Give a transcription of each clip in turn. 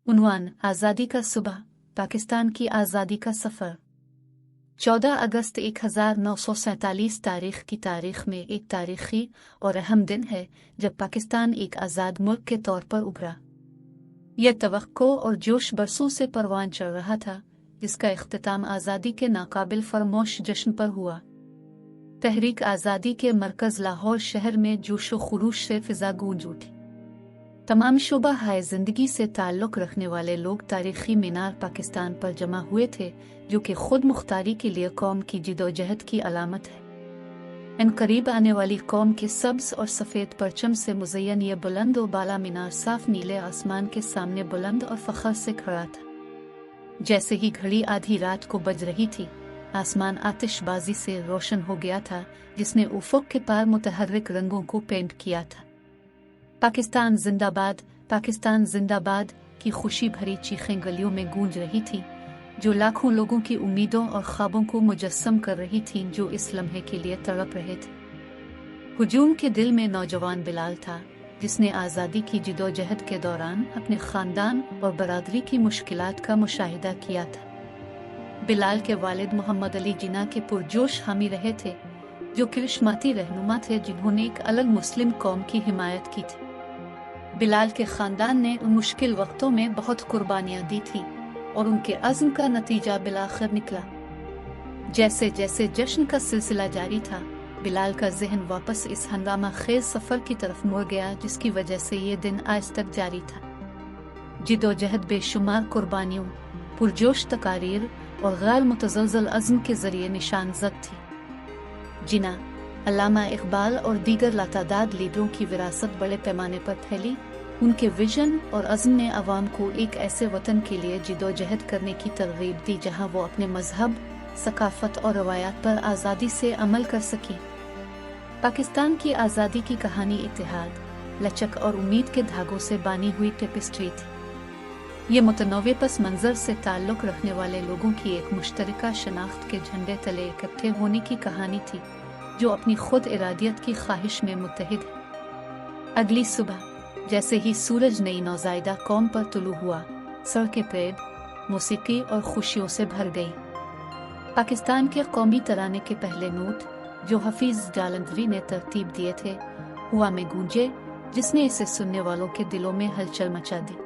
उन्वान आज़ादी का सुबह, पाकिस्तान की आज़ादी का सफ़र। 14 अगस्त 1947 तारीख में एक तारीखी और अहम दिन है जब पाकिस्तान एक आज़ाद मुल्क के तौर पर उभरा। यह तवक्को और जोश बरसों से परवान चढ़ रहा था, जिसका इख्तिताम आज़ादी के नाकाबिल फरमोश जश्न पर हुआ। तहरीक आज़ादी के मरकज़ लाहौर शहर में जोशो खुरूश से फिजा गूंज उठी। तमाम शोबा हाय ज़िंदगी से ताल्लुक़ रखने वाले लोग तारीख़ी मीनार पाकिस्तान पर जमा हुए थे, जो कि खुद मुख्तारी के लिए कौम की जिदोजहद की अलामत है। इन करीब आने वाली कौम के सब्ज़ और सफ़ेद परचम से मुज़य्यन ये बुलंद और बाला मीनार साफ नीले आसमान के सामने बुलंद और फ़ख्र से खड़ा था। जैसे ही घड़ी आधी रात को बज रही थी, आसमान आतिशबाजी से रोशन हो गया था, जिसने उफ़ुक़ के पार मुतहर्रिक रंगों को पेंट किया था। पाकिस्तान जिंदाबाद की खुशी भरी चीखें गलियों में गूंज रही थी, जो लाखों लोगों की उम्मीदों और ख्वाबों को मुजस्सम कर रही थीं, जो इस लम्हे के लिए तड़प रहे थे। हुजूम के दिल में नौजवान बिलाल था, जिसने आज़ादी की जिदोजहद के दौरान अपने ख़ानदान और बरादरी की मुश्किलात का मुशाहिदा किया था। बिलाल के वालिद मोहम्मद अली जिन्ना के पुरजोश हामी रहे थे, जो करिश्माती रहनुमा थे जिन्होंने एक अलग मुस्लिम कौम की हिमायत की थी। बिलाल के ख़ानदान ने उन मुश्किल वक्तों में बहुत कुर्बानियाँ दी थीं और उनके अज़्म का नतीजा बिलाखिर निकला। जैसे जैसे जश्न का सिलसिला जारी था, बिलाल का जहन वापस इस हंगामा खेज सफ़र की तरफ मुड़ गया, जिसकी वजह से ये दिन आज तक जारी था। जिदोजहद बेशुमार कुर्बानियों, पुरजोश तकारीर और गैर मुतज़लज़ल अज़्म के ज़रिए निशान ज़द थी। जिन्ना, अल्लामा इकबाल और दीगर लातादाद लीडरों की विरासत बड़े पैमाने पर फैली। उनके विजन और अज़्म ने अवाम को एक ऐसे वतन के लिए जिदोजहद करने की तरगीब दी जहाँ वो अपने मजहब, सकाफत और रवायात पर आज़ादी से अमल कर सकें। पाकिस्तान की आज़ादी की कहानी इत्तेहाद, लचक और उम्मीद के धागों से बानी हुई टेपिस्ट्री थी। ये मुतनव्वे पस मंज़र से ताल्लुक़ रखने वाले लोगों की एक मुश्तरका शनाख्त के झंडे तले इकट्ठे होने की कहानी थी, जो अपनी खुद इरादियत की ख्वाहिश में मुत्तहिद है। अगली सुबह जैसे ही सूरज नई नौज़ायदा कौम पर तुलू हुआ, सड़कें पेड़, मौसीकी और खुशियों से भर गई। पाकिस्तान के कौमी तराने के पहले नोट, जो हफीज़ जालंधरी ने तरतीब दिए थे, हुआ में गूंजे, जिसने इसे सुनने वालों के दिलों में हलचल मचा दी।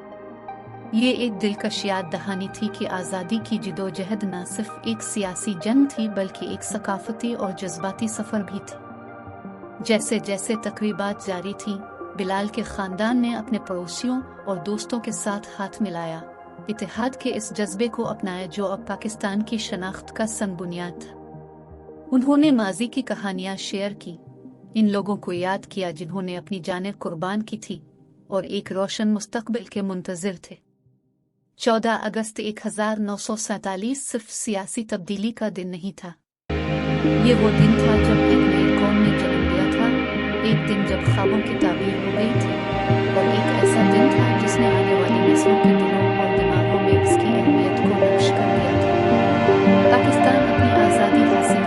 ये एक दिलकश याद दहानी थी कि आज़ादी की जिदोजहद न सिर्फ एक सियासी जंग थी, बल्कि एक सकाफती और जज्बाती सफ़र भी थी। जैसे जैसे तकरीबात जारी थीं, बिलाल के ख़ानदान ने अपने पड़ोसियों और दोस्तों के साथ हाथ मिलाया, इत्तेहाद के इस जज्बे को अपनाया जो अब पाकिस्तान की शनाख्त का सन बुनियाद था। उन्होंने माजी की कहानियाँ शेयर की, इन लोगों को याद किया जिन्होंने अपनी जानें कुर्बान की थी और एक रोशन मुस्तकबिल के मुंतज़िर थे। 14 अगस्त 1947 सिर्फ सियासी तब्दीली का दिन नहीं था। ये वो दिन था जब एक नई कौम ने जन्म लिया था, एक दिन जब ख्वाबों की ताबीर हो गई थी, और एक ऐसा दिन था जिसने आने वाली नस्लों के दिलों और दिमागों में इसकी अहमियत को नक्श कर दिया था। पाकिस्तान अपनी आज़ादी हासिल